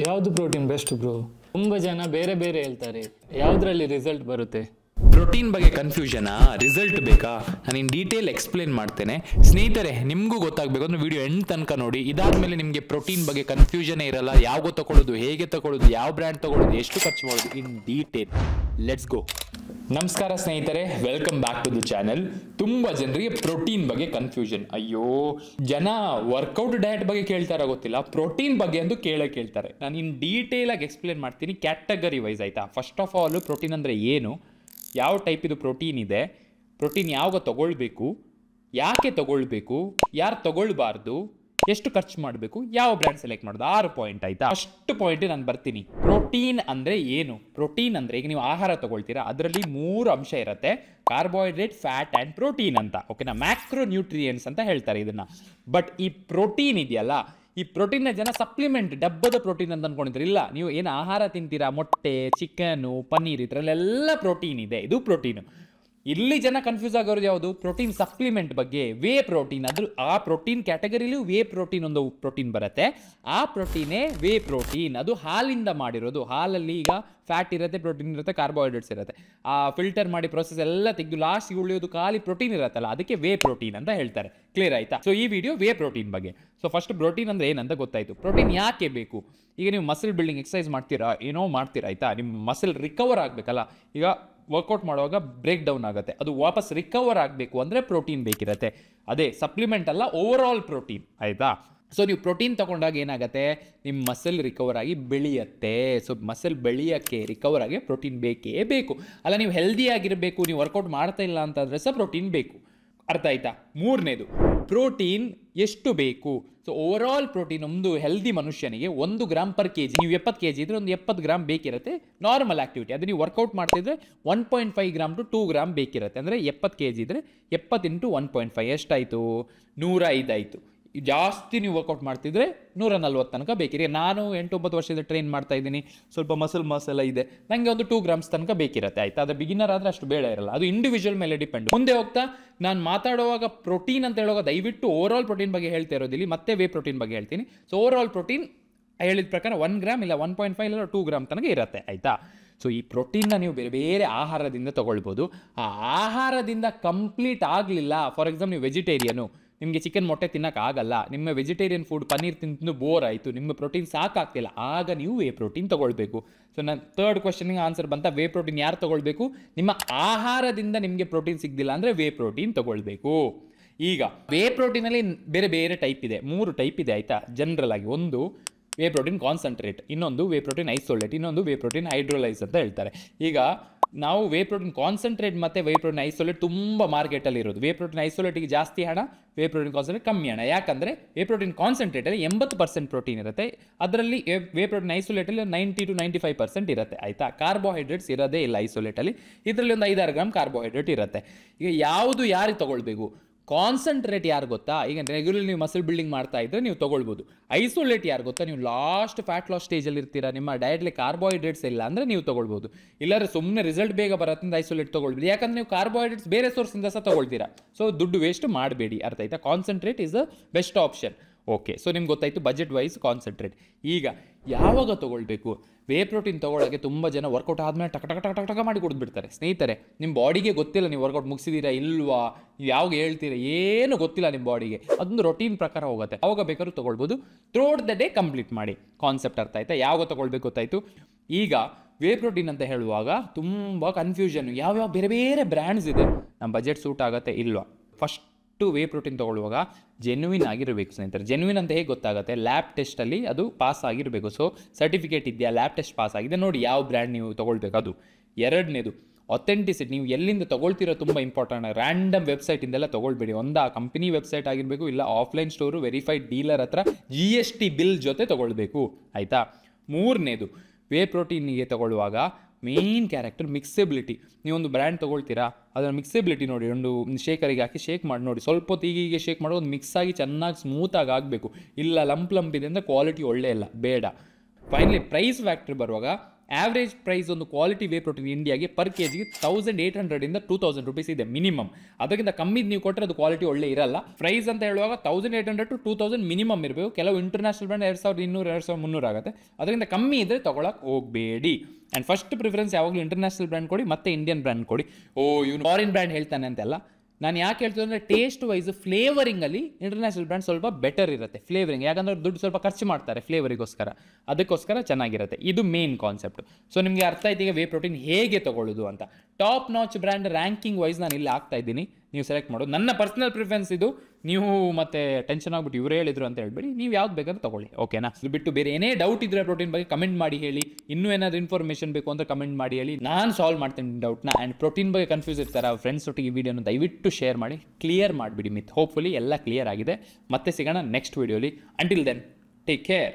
ಯಾವುದು protein best bro? ತುಂಬ ಜನ ಬೇರೆ ಬೇರೆ ಹೇಳ್ತಾರೆ, ಯಾವುದರಲ್ಲಿ ರಿಸಲ್ಟ್ ಬರುತ್ತೆ? ಪ್ರೋಟೀನ್ ಬಗ್ಗೆ ಕನ್ಫ್ಯೂಷನಾ? ರಿಸಲ್ಟ್ ಬೇಕಾ? ನಾನು ಇನ್ ಡೀಟೇಲ್ ಎಕ್ಸ್ಪ್ಲೇನ್ ಮಾಡ್ತೇನೆ ಸ್ನೇಹಿತರೆ. ನಿಮಗೂ ಗೊತ್ತಾಗಬೇಕು ಅಂದ್ರೆ ವಿಡಿಯೋ ಎಂಡ್ ತನಕ ನೋಡಿ. ಇದಾದ್ಮೇಲೆ ನಿಮಗೆ ಪ್ರೋಟೀನ್ ಬಗ್ಗೆ ಕನ್ಫ್ಯೂಷನ್ ಇರಲ್ಲ. ಯಾವ ತಗೊಳ್ಳೋದು, ಹೇಗೆ ತಗೊಳ್ಳೋದು, ಯಾವ ಬ್ರ್ಯಾಂಡ್ ತಗೊಳ್ಳೋದು, ಎಷ್ಟು ಖರ್ಚು ಮಾಡೋದು ಇನ್ ಡೀಟೇಲ್. Let's go. ನಮಸ್ಕಾರ ಸ್ನೇಹಿತರೆ, welcome back to the channel. ತುಂಬ ಜನರಿಗೆ ಪ್ರೋಟೀನ್ ಬಗ್ಗೆ ಕನ್ಫ್ಯೂಷನ್. ಅಯ್ಯೋ, ಜನ ವರ್ಕೌಟ್ ಡಯಟ್ ಬಗ್ಗೆ ಕೇಳ್ತಾರ ಗೊತ್ತಿಲ್ಲ, ಪ್ರೋಟೀನ್ ಬಗ್ಗೆ ಅಂತೂ ಕೇಳ್ತಾರೆ. ನಾನು ಇನ್ ಡೀಟೇಲ್ ಆಗಿ ಎಕ್ಸ್ಪ್ಲೇನ್ ಮಾಡ್ತೀನಿ ಕ್ಯಾಟಗರಿ ವೈಸ್, ಆಯ್ತಾ? ಫಸ್ಟ್ ಆಫ್ ಆಲ್, ಪ್ರೋಟೀನ್ ಅಂದರೆ ಏನು, ಯಾವ ಟೈಪ್ ಇದು ಪ್ರೋಟೀನ್ ಇದೆ, ಪ್ರೋಟೀನ್ ಯಾವಾಗ ತಗೊಳ್ಬೇಕು, ಯಾಕೆ ತಗೊಳ್ಬೇಕು, ಯಾರು ತಗೊಳ್ಬಾರ್ದು, ಎಷ್ಟು ಖರ್ಚು ಮಾಡಬೇಕು, ಯಾವ ಬ್ರ್ಯಾಂಡ್ ಸೆಲೆಕ್ಟ್ ಮಾಡೋದು, 6 ಪಾಯಿಂಟ್, ಆಯ್ತಾ? ಫಸ್ಟ್ ಪಾಯಿಂಟ್ ನಾನು ಬರ್ತೀನಿ. ಪ್ರೋಟೀನ್ ಅಂದರೆ ಏನು? ಪ್ರೋಟೀನ್ ಅಂದರೆ ಈಗ ನೀವು ಆಹಾರ ತಗೊಳ್ತೀರಾ, ಅದರಲ್ಲಿ 3 ಅಂಶ ಇರುತ್ತೆ: ಕಾರ್ಬೋಹೈಡ್ರೇಟ್, ಫ್ಯಾಟ್ ಆ್ಯಂಡ್ ಪ್ರೋಟೀನ್ ಅಂತ. ಓಕೆನಾ? ಮ್ಯಾಕ್ರೋ ನ್ಯೂಟ್ರಿಯೆಂಟ್ಸ್ ಅಂತ ಹೇಳ್ತಾರೆ ಇದನ್ನ. ಬಟ್ ಈ ಪ್ರೋಟೀನ್ ಇದೆಯಲ್ಲ, ಈ ಪ್ರೋಟೀನ್ನ ಜನ ಸಪ್ಲಿಮೆಂಟ್, ಡಬ್ಬದ ಪ್ರೋಟೀನ್ ಅಂತ ಅನ್ಕೊಂಡಿದ್ರೆ. ಇಲ್ಲ, ನೀವು ಏನು ಆಹಾರ ತಿಂತೀರಾ, ಮೊಟ್ಟೆ, ಚಿಕನ್ನು, ಪನ್ನೀರ್, ಇದರಲ್ಲೆಲ್ಲ ಪ್ರೋಟೀನ್ ಇದೆ, ಇದು ಪ್ರೋಟೀನು. ಇಲ್ಲಿ ಜನ ಕನ್ಫ್ಯೂಸ್ ಆಗೋದು ಯಾವುದು? ಪ್ರೋಟೀನ್ ಸಪ್ಲಿಮೆಂಟ್ ಬಗ್ಗೆ. ವೇ ಪ್ರೋಟೀನ್, ಅದು ಆ ಪ್ರೋಟೀನ್ ಕ್ಯಾಟಗರಿಲೂ ವೇ ಪ್ರೋಟೀನ್ ಒಂದು ಪ್ರೋಟೀನ್ ಬರುತ್ತೆ. ಆ ಪ್ರೋಟೀನೇ ವೇ ಪ್ರೋಟೀನ್. ಅದು ಹಾಲಿಂದ ಮಾಡಿರೋದು. ಹಾಲಲ್ಲಿ ಈಗ ಫ್ಯಾಟ್ ಇರುತ್ತೆ, ಪ್ರೋಟೀನ್ ಇರುತ್ತೆ, ಕಾರ್ಬೋಹೈಡ್ರೇಟ್ಸ್ ಇರುತ್ತೆ. ಆ ಫಿಲ್ಟರ್ ಮಾಡಿ ಪ್ರೊಸೆಸ್ ಎಲ್ಲ ತೆಗೆದು ಲಾಸ್ಟ್ ಉಳಿಯೋದು ಖಾಲಿ ಪ್ರೋಟೀನ್ ಇರುತ್ತಲ್ಲ, ಅದಕ್ಕೆ ವೇ ಪ್ರೋಟೀನ್ ಅಂತ ಹೇಳ್ತಾರೆ. ಕ್ಲಿಯರ್ ಆಯ್ತಾ? ಸೊ ಈ ವಿಡಿಯೋ ವೇ ಪ್ರೋಟೀನ್ ಬಗ್ಗೆ. ಸೊ ಫಸ್ಟ್ ಪ್ರೋಟೀನ್ ಅಂದ್ರೆ ಏನಂತ ಗೊತ್ತಾಯ್ತು. ಪ್ರೋಟೀನ್ ಯಾಕೆ ಬೇಕು? ಈಗ ನೀವು ಮಸಲ್ ಬಿಲ್ಡಿಂಗ್ ಎಕ್ಸರ್ಸೈಸ್ ಮಾಡ್ತೀರಾ, ಏನೋ ಮಾಡ್ತೀರಾ, ಆಯ್ತಾ? ನಿಮ್ಮ ಮಸಲ್ ರಿಕವರ್ ಆಗಬೇಕಲ್ಲ. ಈಗ ವರ್ಕೌಟ್ ಮಾಡುವಾಗ ಬ್ರೇಕ್ ಡೌನ್ ಆಗುತ್ತೆ, ಅದು ವಾಪಸ್ ರಿಕವರ್ ಆಗಬೇಕು ಅಂದರೆ ಪ್ರೋಟೀನ್ ಬೇಕಿರುತ್ತೆ. ಅದೇ ಸಪ್ಲಿಮೆಂಟ್ ಅಲ್ಲ, ಓವರ್ ಆಲ್ ಪ್ರೋಟೀನ್, ಆಯ್ತಾ? ಸೊ ನೀವು ಪ್ರೋಟೀನ್ ತಗೊಂಡಾಗ ಏನಾಗುತ್ತೆ, ನಿಮ್ಮ ಮಸಲ್ ರಿಕವರ್ ಆಗಿ ಬೆಳೆಯುತ್ತೆ. ಸೊ ಮಸಲ್ ಬೆಳೆಯೋಕ್ಕೆ, ರಿಕವರ್ ಆಗಿ ಪ್ರೋಟೀನ್ ಬೇಕೇ ಬೇಕು. ಅಲ್ಲ, ನೀವು ಹೆಲ್ದಿ ಆಗಿರಬೇಕು, ನೀವು ವರ್ಕೌಟ್ ಮಾಡ್ತಾ ಇಲ್ಲ ಅಂತಂದರೆ ಸಹ ಪ್ರೋಟೀನ್ ಬೇಕು. ಅರ್ಥ ಆಯ್ತಾ? ಮೂರನೇದು, ಪ್ರೋಟೀನ್ ಎಷ್ಟು ಬೇಕು? ಸೊ ಓವರ್ ಆಲ್ ಪ್ರೋಟೀನ್ ಒಂದು ಹೆಲ್ದಿ ಮನುಷ್ಯನಿಗೆ 1 ಗ್ರಾಮ್ ಪರ್ ಕೆಜಿ. ನೀವು 70 ಕೆಜಿ ಇದ್ರೆ ಒಂದು 70 ಗ್ರಾಮ್ ಬೇಕಿರುತ್ತೆ ನಾರ್ಮಲ್ ಆಕ್ಟಿವಿಟಿ. ಅದು ನೀವು ವರ್ಕೌಟ್ ಮಾಡ್ತಿದ್ರೆ 1.5 ಗ್ರಾಮ್ ಟು 2 ಗ್ರಾಮ್ ಬೇಕಿರುತ್ತೆ. ಅಂದರೆ 70 ಕೆಜಿ ಇದ್ರೆ 70 ಇಂಟು 1.5 ಎಷ್ಟಾಯಿತು? 105 ಆಯಿತು. ಜಾಸ್ತಿ ನೀವು ವರ್ಕೌಟ್ ಮಾಡ್ತಿದ್ರೆ 140 ತನಕ ಬೇಕಿರಿ. ನಾನು 8-9 ವರ್ಷದ ಟ್ರೈನ್ ಮಾಡ್ತಾ ಇದ್ದೀನಿ, ಸ್ವಲ್ಪ ಮಸಲ್ ಇದೆ, ನನಗೆ ಒಂದು 2 ಗ್ರಾಮ್ಸ್ ತನಕ ಬೇಕಿರುತ್ತೆ, ಆಯ್ತಾ? ಅದು ಬಿಗಿನರ್ ಆದರೆ ಅಷ್ಟು ಬೇಡ ಇರಲ್ಲ, ಅದು ಇಂಡಿವಿಜುವಲ್ ಮೇಲೆ ಡಿಪೆಂಡ್. ಮುಂದೆ ಹೋಗ್ತಾ ನಾನು ಮಾತಾಡುವಾಗ ಪ್ರೋಟೀನ್ ಅಂತ ಹೇಳುವಾಗ ದಯವಿಟ್ಟು ಓವರ್ ಆಲ್ ಪ್ರೋಟೀನ್ ಬಗ್ಗೆ ಹೇಳ್ತಾ ಇರೋದಿಲ್ಲ, ಮತ್ತೆ ವೇ ಪ್ರೋಟೀನ್ ಬಗ್ಗೆ ಹೇಳ್ತೀನಿ. ಸೊ ಓವರ್ ಆಲ್ ಪ್ರೋಟೀನ್ ಹೇಳಿದ ಪ್ರಕಾರ 1 ಗ್ರಾಮ್ ಇಲ್ಲ 1.5 ಇಲ್ಲ 2 ಗ್ರಾಮ್ ತನಕ ಇರುತ್ತೆ, ಆಯ್ತಾ? ಸೊ ಈ ಪ್ರೋಟೀನ್ನ ನೀವು ಬೇರೆ ಬೇರೆ ಆಹಾರದಿಂದ ತಗೊಳ್ಬೋದು. ಆ ಆಹಾರದಿಂದ ಕಂಪ್ಲೀಟ್ ಆಗಲಿಲ್ಲ, ಫಾರ್ ಎಕ್ಸಾಂಪಲ್ ನೀವು ವೆಜಿಟೇರಿಯನು, ನಿಮಗೆ ಚಿಕನ್ ಮೊಟ್ಟೆ ತಿನ್ನೋಕ್ಕಾಗಲ್ಲ, ನಿಮ್ಮ ವೆಜಿಟೇರಿಯನ್ ಫುಡ್ ಪನ್ನೀರ್ ತಿಂದು ಬೋರ್ ಆಯಿತು, ನಿಮ್ಮ ಪ್ರೋಟೀನ್ ಸಾಕಾಗ್ತಿಲ್ಲ, ಆಗ ನೀವು ವೇ ಪ್ರೋಟೀನ್ ತೊಗೊಳ್ಬೇಕು. ಸೊ ನಾನು ಥರ್ಡ್ ಕ್ವಶನಿಗೆ ಆನ್ಸರ್ ಬಂತ. ವೇ ಪ್ರೋಟೀನ್ ಯಾರು ತೊಗೊಳ್ಬೇಕು? ನಿಮ್ಮ ಆಹಾರದಿಂದ ನಿಮಗೆ ಪ್ರೋಟೀನ್ ಸಿಗಲಿಲ್ಲ ಅಂದರೆ ವೇ ಪ್ರೋಟೀನ್ ತೊಗೊಳ್ಬೇಕು. ಈಗ ವೇ ಪ್ರೋಟೀನಲ್ಲಿ ಬೇರೆ ಬೇರೆ ಟೈಪ್ ಇದೆ, 3 ಟೈಪ್ ಇದೆ, ಆಯಿತಾ? ಜನರಲ್ ಆಗಿ ಒಂದು ವೇ ಪ್ರೋಟೀನ್ ಕಾನ್ಸಂಟ್ರೇಟ್, ಇನ್ನೊಂದು ವೇ ಪ್ರೋಟೀನ್ ಐಸೋಲೇಟ್, ಇನ್ನೊಂದು ವೇ ಪ್ರೋಟೀನ್ ಹೈಡ್ರೋಲೈಸ್ ಅಂತ ಹೇಳ್ತಾರೆ. ಈಗ ನಾವು ವೇ ಪ್ರೋಟೀನ್ ಕಾನ್ಸಂಟ್ರೇಟ್ ಮತ್ತು ವೇ ಪ್ರೋಟೀನ್ ಐಸೋಲೇಟ್ ತುಂಬ ಮಾರ್ಕೆಟಲ್ಲಿ ಇರೋದು. ವೇ ಪ್ರೋಟೀನ್ ಐಸೋಲೇಟಿಗೆ ಜಾಸ್ತಿ ಹಣ, ವೇ ಪ್ರೋಟೀನ್ ಕಾನ್ಸಂಟ್ರೇಟ್ ಕಮ್ಮಿ ಹಣ. ಯಾಕಂದರೆ ವೇ ಪ್ರೋಟೀನ್ ಕಾನ್ಸಂಟ್ರೇಟಲ್ಲಿ 80% ಪ್ರೋಟೀನ್ ಇರುತ್ತೆ, ಅದರಲ್ಲಿ ವೇ ಪ್ರೋಟೀನ್ ಐಸೋಲೇಟಲ್ಲಿ 90 to 95% ಇರುತ್ತೆ, ಆಯಿತಾ? ಕಾರ್ಬೋಹೈಡ್ರೇಟ್ಸ್ ಇರೋದೇ ಇಲ್ಲ ಐಸೋಲೇಟಲ್ಲಿ. ಇದರಲ್ಲಿ ಒಂದು 5-6 ಗ್ರಾಮ್ ಕಾರ್ಬೋಹೈಡ್ರೇಟ್ ಇರುತ್ತೆ. ಈಗ ಯಾವುದು ಯಾರಿಗೆ ತೊಗೊಳ್ಬೇಕು? ಕಾನ್ಸಂಟ್ರೇಟ್ ಯಾರು ಗೊತ್ತಾ? ಈಗ ರೆಗ್ಯುಲರ್ ನೀವು ಮಸಲ್ ಬಿಲ್ಡಿಂಗ್ ಮಾಡ್ತಾ ಇದ್ರೆ ನೀವು ತೊಗೊಳ್ಬೋದು. ಐಸೋಲೇಟ್ ಯಾರು ಗೊತ್ತಾ? ನೀವು ಲಾಸ್ಟ್ ಫ್ಯಾಟ್ ಲಾಸ್ ಸ್ಟೇಜಲ್ಲಿ ಇರ್ತೀರಾ, ನಿಮ್ಮ ಡಯಟ್ಲಿ ಕಾರ್ಬೋಹೈಡ್ರೇಟ್ಸ್ ಇಲ್ಲ ಅಂದರೆ ನೀವು ತೊಗೊಳ್ಬೋದು. ಇಲ್ಲಾಂದ್ರೆ ಸುಮ್ಮನೆ ರಿಸಲ್ಟ್ ಬೇಗ ಬರೋದ್ರಿಂದ ಐಸೋಲೇಟ್ ತೊಗೊಳ್ಬೋದು. ಯಾಕಂದ್ರೆ ನೀವು ಕಾರ್ಬೋಹೈಡ್ರೇಟ್ಸ್ ಬೇರೆ ಸೋರ್ಸಿಂದ ಸಹ ತೊಗೊಳ್ತೀರಾ. ಸೊ ದುಡ್ಡು ವೇಸ್ಟ್ ಮಾಡಬೇಡಿ, ಅರ್ಥ ಆಯ್ತಾ? Concentrate is the best option. Okay, so ನಿಮ್ಗೆ ಗೊತ್ತಾಯಿತು ಬಜೆಟ್ ವೈಸ್ ಕಾನ್ಸಂಟ್ರೇಟ್. ಈಗ ಯಾವಾಗ ತೊಗೊಳ್ಬೇಕು? ವೇ ಪ್ರೋಟೀನ್ ತೊಗೊಳಕ್ಕೆ ತುಂಬ ಜನ ವರ್ಕೌಟ್ ಆದಮೇಲೆ ಟಕ ಮಾಡಿ ಕೊಡ್ಬಿಡ್ತಾರೆ. ಸ್ನೇಹಿತರೆ, ನಿಮ್ಮ ಬಾಡಿಗೆ ಗೊತ್ತಿಲ್ಲ ನೀವು ವರ್ಕೌಟ್ ಮುಗಿಸಿದ್ದೀರಾ ಇಲ್ವಾ, ನೀವು ಯಾವಾಗ ಹೇಳ್ತೀರಾ ಏನು ಗೊತ್ತಿಲ್ಲ ನಿಮ್ಮ ಬಾಡಿಗೆ. ಅದೊಂದು ರೊಟೀನ್ ಪ್ರಕಾರ ಹೋಗುತ್ತೆ, ಅವಾಗ ಬೇಕಾದ್ರೂ ತೊಗೊಳ್ಬೋದು. ಥ್ರೂಔಟ್ ದ ಡೇ ಕಂಪ್ಲೀಟ್ ಮಾಡಿ. ಕಾನ್ಸೆಪ್ಟ್ ಅರ್ಥ ಆಯ್ತಾ? ಯಾವಾಗ ತೊಗೊಳ್ಬೇಕು ಗೊತ್ತಾಯಿತು. ಈಗ ವೇ ಪ್ರೋಟೀನ್ ಅಂತ ಹೇಳುವಾಗ ತುಂಬ ಕನ್ಫ್ಯೂಷನ್, ಯಾವ್ಯಾವ ಬೇರೆ ಬೇರೆ ಬ್ರ್ಯಾಂಡ್ಸ್ ಇದೆ, ನಮ್ಮ ಬಜೆಟ್ ಸೂಟ್ ಆಗುತ್ತೆ ಇಲ್ವಾ? ಫಸ್ಟ್ ವೇ ಪ್ರೋಟೀನ್ ತೊಗೊಳ್ಳುವಾಗ ಜೆನ್ಯೂನ್ ಆಗಿರಬೇಕು ಸ್ನೇಹಿತರೆ. ಜೆನ್ಯೂನ್ ಅಂತ ಹೇಗೆ ಗೊತ್ತಾಗುತ್ತೆ? ಲ್ಯಾಬ್ ಟೆಸ್ಟಲ್ಲಿ ಅದು ಪಾಸ್ ಆಗಿರಬೇಕು. ಸೊ ಸರ್ಟಿಫಿಕೇಟ್ ಇದೆಯಾ, ಲ್ಯಾಬ್ ಟೆಸ್ಟ್ ಪಾಸ್ ಆಗಿದೆ, ನೋಡಿ ಯಾವ ಬ್ರ್ಯಾಂಡ್ ನೀವು ತೊಗೊಳ್ಬೇಕು ಅದು. ಎರಡನೇದು ಅಥೆಂಟಿಸಿಟಿ, ನೀವು ಎಲ್ಲಿಂದ ತೊಗೊಳ್ತಿರೋ ತುಂಬ ಇಂಪಾರ್ಟೆಂಟ್. ರ್ಯಾಂಡಮ್ ವೆಬ್ಸೈಟಿಂದೆಲ್ಲ ತೊಗೊಳ್ಬೇಡಿ. ಒಂದು ಆ ಕಂಪನಿ ವೆಬ್ಸೈಟ್ ಆಗಿರಬೇಕು, ಇಲ್ಲ ಆಫ್ಲೈನ್ ಸ್ಟೋರು ವೆರಿಫೈಡ್ ಡೀಲರ್ ಹತ್ರ GST ಬಿಲ್ ಜೊತೆ ತೊಗೊಳ್ಬೇಕು, ಆಯಿತಾ? ಮೂರನೇದು, ವೇ ಪ್ರೋಟೀನಿಗೆ ತೊಗೊಳ್ಳುವಾಗ ಮೇನ್ ಕ್ಯಾರೆಕ್ಟರ್ ಮಿಕ್ಸೆಬಿಲಿಟಿ. ನೀವೊಂದು ಬ್ರ್ಯಾಂಡ್ ತೊಗೊಳ್ತೀರಾ, ಅದರ ಮಿಕ್ಸೆಬಿಲಿಟಿ ನೋಡಿ. ಒಂದು ಶೇಕರಿಗೆ ಹಾಕಿ ಶೇಕ್ ಮಾಡಿ ನೋಡಿ, ಸ್ವಲ್ಪ ಹೊತ್ತು ಹೀಗೆ ಶೇಕ್ ಮಾಡೋ ಒಂದು ಮಿಕ್ಸ್ ಆಗಿ ಚೆನ್ನಾಗಿ ಸ್ಮೂತಾಗಿ ಆಗಬೇಕು. ಇಲ್ಲ ಲಂಪ್ ಇದೆ ಅಂದರೆ ಕ್ವಾಲಿಟಿ ಒಳ್ಳೆ ಇಲ್ಲ, ಬೇಡ. ಫೈನಲಿ ಪ್ರೈಸ್ ಫ್ಯಾಕ್ಟ್ರಿ ಬರುವಾಗ ಆವ್ರೇಜ್ ಪ್ರೈಸ್ ಒಂದು ಕ್ವಾಲಿಟಿ ವೇ ಪ್ರೋಟೀನ್ ಇಂಡಿಯಾಗೆ ಪರ್ ಕೆಜಿಗೆ 1800 ಇಂದ 2000 ರೂಪೀಸ್ ಇದೆ ಮಿನಿಮಮ್. ಅದಕ್ಕಿಂತ ಕಮ್ಮಿ ನೀವು ಕೊಟ್ಟರೆ ಅದು ಕ್ವಾಲಿಟಿ ಒಳ್ಳೆ ಇರಲ್ಲ. ಪ್ರೈಸ್ ಅಂತ ಹೇಳುವಾಗ 1800 to 2000 ಮಿನಿಮಮ್ ಇರಬೇಕು. ಕೆಲವು ಇಂಟರ್ನ್ಯಾಷನಲ್ ಬ್ರ್ಯಾಂಡ್ 2200 2300 ಆಗುತ್ತೆ. ಅದಕ್ಕಿಂತ ಕಮ್ಮಿ ಇದ್ರೆ ತಗೊಳಕ್ ಹೋಗಬೇಡಿ. ಆ್ಯಂಡ್ ಫಸ್ಟ್ ಪ್ರಿಫರೆನ್ಸ್ ಯಾವಾಗಲೂ ಇಂಟರ್ನ್ಯಾಷನಲ್ ಬ್ರ್ಯಾಂಡ್ ಕೊಡಿ, ಮತ್ತೆ ಇಂಡಿಯನ್ ಬ್ರ್ಯಾಂಡ್ ಕೊಡಿ. ಇವನು ಫಾರಿನ್ ಬ್ರ್ಯಾಂಡ್ ಹೇಳ್ತಾನೆ ಅಂತೆಲ್ಲ. ನಾನು ಯಾಕೆ ಹೇಳ್ತೀನಿ ಅಂದರೆ ಟೇಸ್ಟ್ ವೈಸ್ ಫ್ಲೇವರಿಂಗಲ್ಲಿ ಇಂಟರ್ನ್ಯಾಷನಲ್ ಬ್ರ್ಯಾಂಡ್ ಸ್ವಲ್ಪ ಬೆಟರ್ ಇರುತ್ತೆ ಫ್ಲೇವರಿಂಗ್. ಯಾಕಂದ್ರೆ ದುಡ್ಡು ಸ್ವಲ್ಪ ಖರ್ಚು ಮಾಡ್ತಾರೆ ಫ್ಲೇವರಿಗೋಸ್ಕರ, ಅದಕ್ಕೋಸ್ಕರ ಚೆನ್ನಾಗಿರುತ್ತೆ. ಇದು ಮೇನ್ ಕಾನ್ಸೆಪ್ಟ್. ಸೊ ನಿಮಗೆ ಅರ್ಥ ಆಯ್ತು ಈಗ ವೇ ಪ್ರೋಟೀನ್ ಹೇಗೆ ತಗೊಳ್ಳೋದು ಅಂತ. Top notch brand ranking wise ನಾನು ಇಲ್ಲಿ ಆಗ್ತಾ ಇದ್ದೀನಿ, ನೀವು ಸೆಲೆಕ್ಟ್ ಮಾಡೋದು. ನನ್ನ ಪರ್ಸನಲ್ ಪ್ರಿಫರೆನ್ಸ್ ಇದು. ನೀವು ಮತ್ತೆ ಟೆನ್ಷನ್ ಆಗ್ಬಿಟ್ಟು ಇವ್ರು ಹೇಳಿದ್ರು ಅಂತ ಹೇಳ್ಬೇಡಿ, ನೀವು ಯಾವ್ದು ಬೇಕಾದ್ರೆ ತಗೊಳ್ಳಿ, ಓಕೆನಾ? ಇದು ಬಿಟ್ಟು ಬೇರೆ ಏನೇ ಡೌಟ್ ಇದ್ರೆ ಪ್ರೋಟೀನ್ ಬಗ್ಗೆ ಕಮೆಂಟ್ ಮಾಡಿ ಹೇಳಿ. ಇನ್ನೂ ಏನಾದರೂ ಇನ್ಫಾರ್ಮೇಷನ್ ಬೇಕು ಅಂತ ಕಮೆಂಟ್ ಮಾಡಿ ಹೇಳಿ, ನಾನು ಸಾಲ್ವ್ ಮಾಡ್ತೀನಿ ಡೌಟ್ನ. ಆ್ಯಂಡ್ ಪ್ರೋಟೀನ್ ಬಗ್ಗೆ ಕನ್ಫ್ಯೂಸ್ ಇರ್ತಾರೆ ಅವ್ರ ಫ್ರೆಂಡ್ಸ್ ಒಟ್ಟಿಗೆ ಈ ವಿಡಿಯೋನ ದಯವಿಟ್ಟು ಶೇರ್ ಮಾಡಿ, ಕ್ಲಿಯರ್ ಮಾಡಿಬಿಡಿ ಮಿತ್. ಹೋಪ್ಫುಲಿ ಎಲ್ಲ ಕ್ಲಿಯರ್ ಆಗಿದೆ. ಮತ್ತೆ ಸಿಗೋಣ ನೆಕ್ಸ್ಟ್ ವಿಡಿಯೋಲಿ. Until then take care.